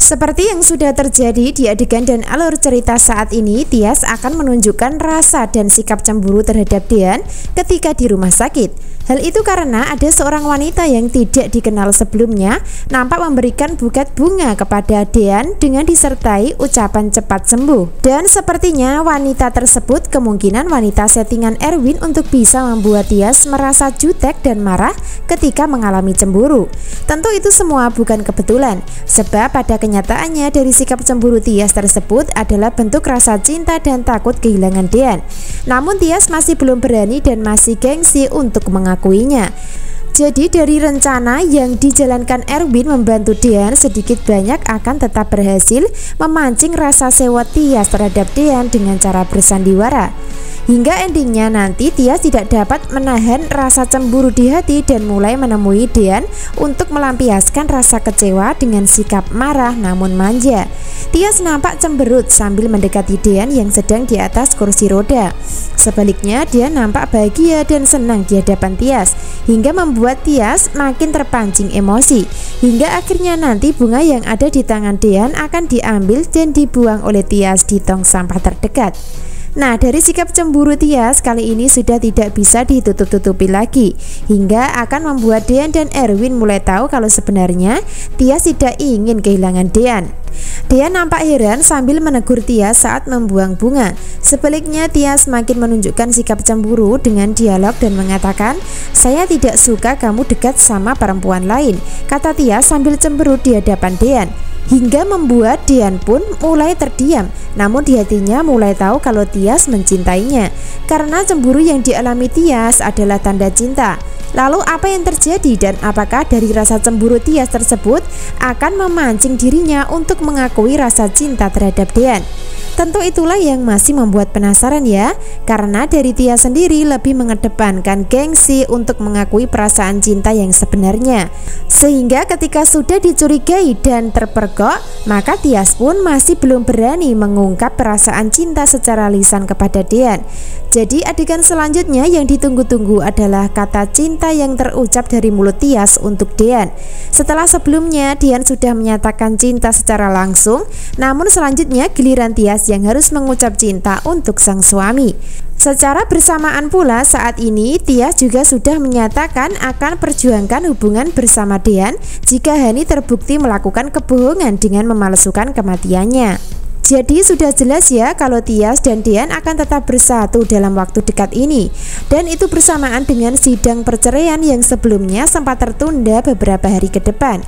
Seperti yang sudah terjadi di adegan dan alur cerita saat ini, Tias akan menunjukkan rasa dan sikap cemburu terhadap Dean ketika di rumah sakit. Hal itu karena ada seorang wanita yang tidak dikenal sebelumnya nampak memberikan buket bunga kepada Dean dengan disertai ucapan cepat sembuh. Dan sepertinya wanita tersebut kemungkinan wanita settingan Erwin untuk bisa membuat Tias merasa jutek dan marah ketika mengalami cemburu. Tentu itu semua bukan kebetulan, sebab pada kenyataannya dari sikap cemburu Tias tersebut adalah bentuk rasa cinta dan takut kehilangan Dean. Namun Tias masih belum berani dan masih gengsi untuk mengakuinya. Jadi dari rencana yang dijalankan Erwin membantu Dean sedikit banyak akan tetap berhasil memancing rasa sewot Tias terhadap Dean dengan cara bersandiwara. Hingga endingnya nanti Tias tidak dapat menahan rasa cemburu di hati dan mulai menemui Dean untuk melampiaskan rasa kecewa dengan sikap marah namun manja. Tias nampak cemberut sambil mendekati Dean yang sedang di atas kursi roda. Sebaliknya Dean nampak bahagia dan senang di hadapan Tias, hingga membuat Tias makin terpancing emosi. Hingga akhirnya nanti bunga yang ada di tangan Dean akan diambil dan dibuang oleh Tias di tong sampah terdekat. Nah, dari sikap cemburu Tias kali ini sudah tidak bisa ditutup-tutupi lagi, hingga akan membuat Dean dan Erwin mulai tahu kalau sebenarnya Tias tidak ingin kehilangan Dean. Dean nampak heran sambil menegur Tias saat membuang bunga. Sebaliknya Tias makin menunjukkan sikap cemburu dengan dialog dan mengatakan, "Saya tidak suka kamu dekat sama perempuan lain," kata Tias sambil cemberut di hadapan Dean. Hingga membuat Dean pun mulai terdiam, namun di hatinya mulai tahu kalau Tias mencintainya. Karena cemburu yang dialami Tias adalah tanda cinta. Lalu apa yang terjadi dan apakah dari rasa cemburu Tias tersebut akan memancing dirinya untuk mengakui rasa cinta terhadap Dean? Tentu itulah yang masih membuat penasaran ya, karena dari Tias sendiri lebih mengedepankan gengsi untuk mengakui perasaan cinta yang sebenarnya. Sehingga ketika sudah dicurigai dan terpergok, maka Tias pun masih belum berani mengungkap perasaan cinta secara lisan kepada Dean. Jadi adegan selanjutnya yang ditunggu-tunggu adalah kata cinta yang terucap dari mulut Tias untuk Dean. Setelah sebelumnya Dean sudah menyatakan cinta secara langsung, namun selanjutnya giliran Tias yang harus mengucap cinta untuk sang suami. Secara bersamaan pula saat ini Tias juga sudah menyatakan akan perjuangkan hubungan bersama Dean jika Hani terbukti melakukan kebohongan dengan memalsukan kematiannya. Jadi sudah jelas ya kalau Tias dan Dean akan tetap bersatu dalam waktu dekat ini. Dan itu bersamaan dengan sidang perceraian yang sebelumnya sempat tertunda beberapa hari ke depan.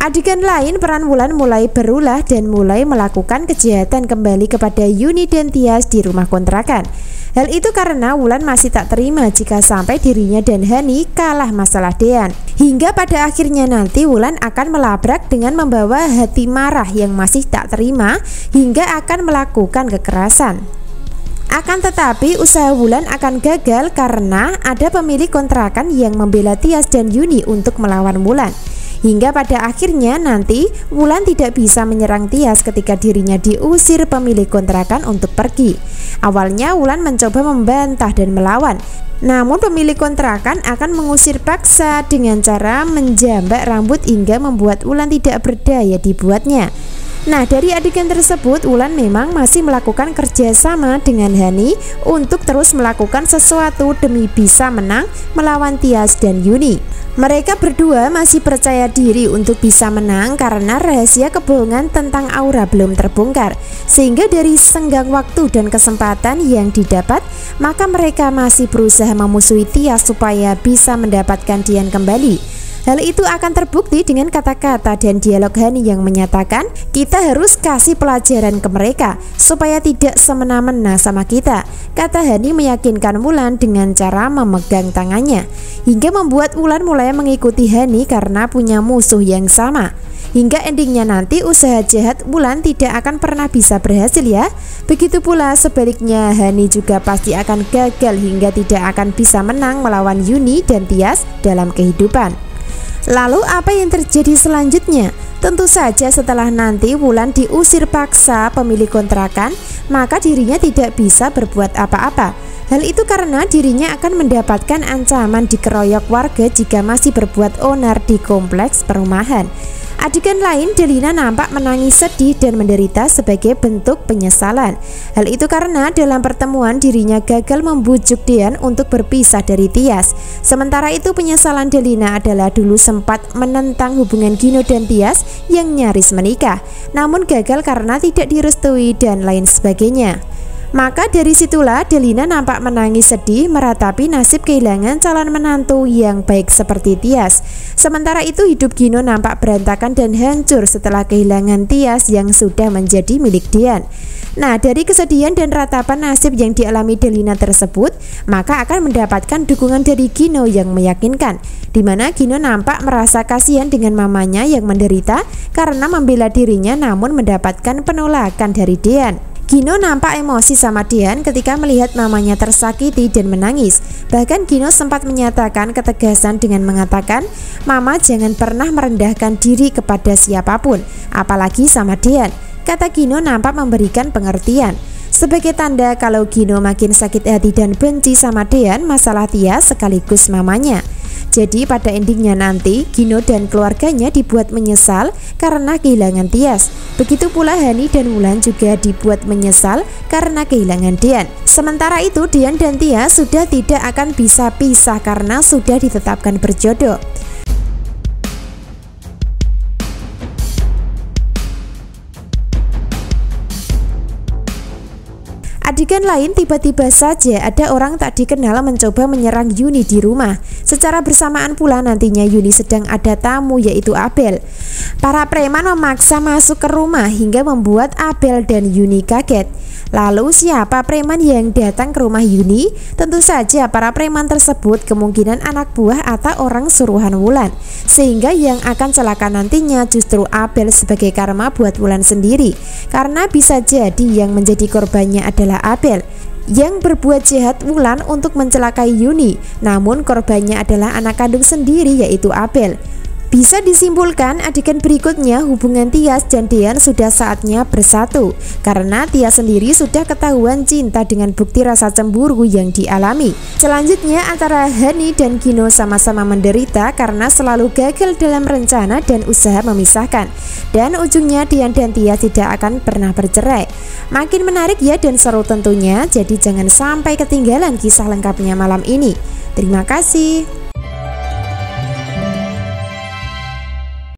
Adegan lain, peran Wulan mulai berulah dan mulai melakukan kejahatan kembali kepada Yuni dan Tias di rumah kontrakan. Hal itu karena Wulan masih tak terima jika sampai dirinya dan Hani kalah masalah Dean. Hingga pada akhirnya nanti Wulan akan melabrak dengan membawa hati marah yang masih tak terima hingga akan melakukan kekerasan. Akan tetapi usaha Wulan akan gagal karena ada pemilik kontrakan yang membela Tias dan Yuni untuk melawan Wulan. Hingga pada akhirnya nanti Wulan tidak bisa menyerang Tias ketika dirinya diusir pemilik kontrakan untuk pergi. Awalnya Wulan mencoba membantah dan melawan, namun pemilik kontrakan akan mengusir paksa dengan cara menjambak rambut hingga membuat Wulan tidak berdaya dibuatnya. Nah, dari adegan tersebut Wulan memang masih melakukan kerjasama dengan Hani untuk terus melakukan sesuatu demi bisa menang melawan Tias dan Yuni. Mereka berdua masih percaya diri untuk bisa menang karena rahasia kebohongan tentang Aura belum terbongkar. Sehingga dari senggang waktu dan kesempatan yang didapat, maka mereka masih berusaha memusuhi Tias supaya bisa mendapatkan Dean kembali. Hal itu akan terbukti dengan kata-kata dan dialog Hani yang menyatakan, "Kita harus kasih pelajaran ke mereka supaya tidak semena-mena sama kita," kata Hani meyakinkan Wulan dengan cara memegang tangannya. Hingga membuat Wulan mulai mengikuti Hani karena punya musuh yang sama. Hingga endingnya nanti usaha jahat Wulan tidak akan pernah bisa berhasil ya. Begitu pula sebaliknya, Hani juga pasti akan gagal hingga tidak akan bisa menang melawan Yuni dan Tias dalam kehidupan. Lalu apa yang terjadi selanjutnya? Tentu saja setelah nanti Wulan diusir paksa pemilik kontrakan, maka dirinya tidak bisa berbuat apa-apa. Hal itu karena dirinya akan mendapatkan ancaman dikeroyok warga jika masih berbuat onar di kompleks perumahan. Adegan lain, Delina nampak menangis sedih dan menderita sebagai bentuk penyesalan. Hal itu karena dalam pertemuan dirinya gagal membujuk Dean untuk berpisah dari Tias. Sementara itu penyesalan Delina adalah dulu sempat menentang hubungan Gino dan Tias yang nyaris menikah, namun gagal karena tidak direstui dan lain sebagainya. Maka dari situlah Delina nampak menangis sedih meratapi nasib kehilangan calon menantu yang baik seperti Tias. Sementara itu hidup Gino nampak berantakan dan hancur setelah kehilangan Tias yang sudah menjadi milik Dean. Nah, dari kesedihan dan ratapan nasib yang dialami Delina tersebut, maka akan mendapatkan dukungan dari Gino yang meyakinkan, di mana Gino nampak merasa kasihan dengan mamanya yang menderita karena membela dirinya namun mendapatkan penolakan dari Dean. Gino nampak emosi sama Dean ketika melihat mamanya tersakiti dan menangis. Bahkan Gino sempat menyatakan ketegasan dengan mengatakan, "Mama jangan pernah merendahkan diri kepada siapapun, apalagi sama Dean." Kata Gino nampak memberikan pengertian. Sebagai tanda kalau Gino makin sakit hati dan benci sama Dean masalah Tias sekaligus mamanya. Jadi pada endingnya nanti Gino dan keluarganya dibuat menyesal karena kehilangan Tias. Begitu pula Hani dan Wulan juga dibuat menyesal karena kehilangan Dean. Sementara itu Dean dan Tias sudah tidak akan bisa pisah karena sudah ditetapkan berjodoh. Adegan lain, tiba-tiba saja ada orang tak dikenal mencoba menyerang Yuni di rumah. Secara bersamaan pula nantinya Yuni sedang ada tamu yaitu Abel. Para preman memaksa masuk ke rumah hingga membuat Abel dan Yuni kaget. Lalu siapa preman yang datang ke rumah Yuni? Tentu saja para preman tersebut kemungkinan anak buah atau orang suruhan Wulan. Sehingga yang akan celaka nantinya justru Abel sebagai karma buat Wulan sendiri. Karena bisa jadi yang menjadi korbannya adalah Abel yang berbuat jahat Wulan untuk mencelakai Yuni, namun korbannya adalah anak kandung sendiri yaitu Abel. Bisa disimpulkan adegan berikutnya hubungan Tias dan Dean sudah saatnya bersatu karena Tias sendiri sudah ketahuan cinta dengan bukti rasa cemburu yang dialami. Selanjutnya antara Hani dan Gino sama-sama menderita karena selalu gagal dalam rencana dan usaha memisahkan. Dan ujungnya Dean dan Tias tidak akan pernah bercerai. Makin menarik ya dan seru tentunya, jadi jangan sampai ketinggalan kisah lengkapnya malam ini. Terima kasih.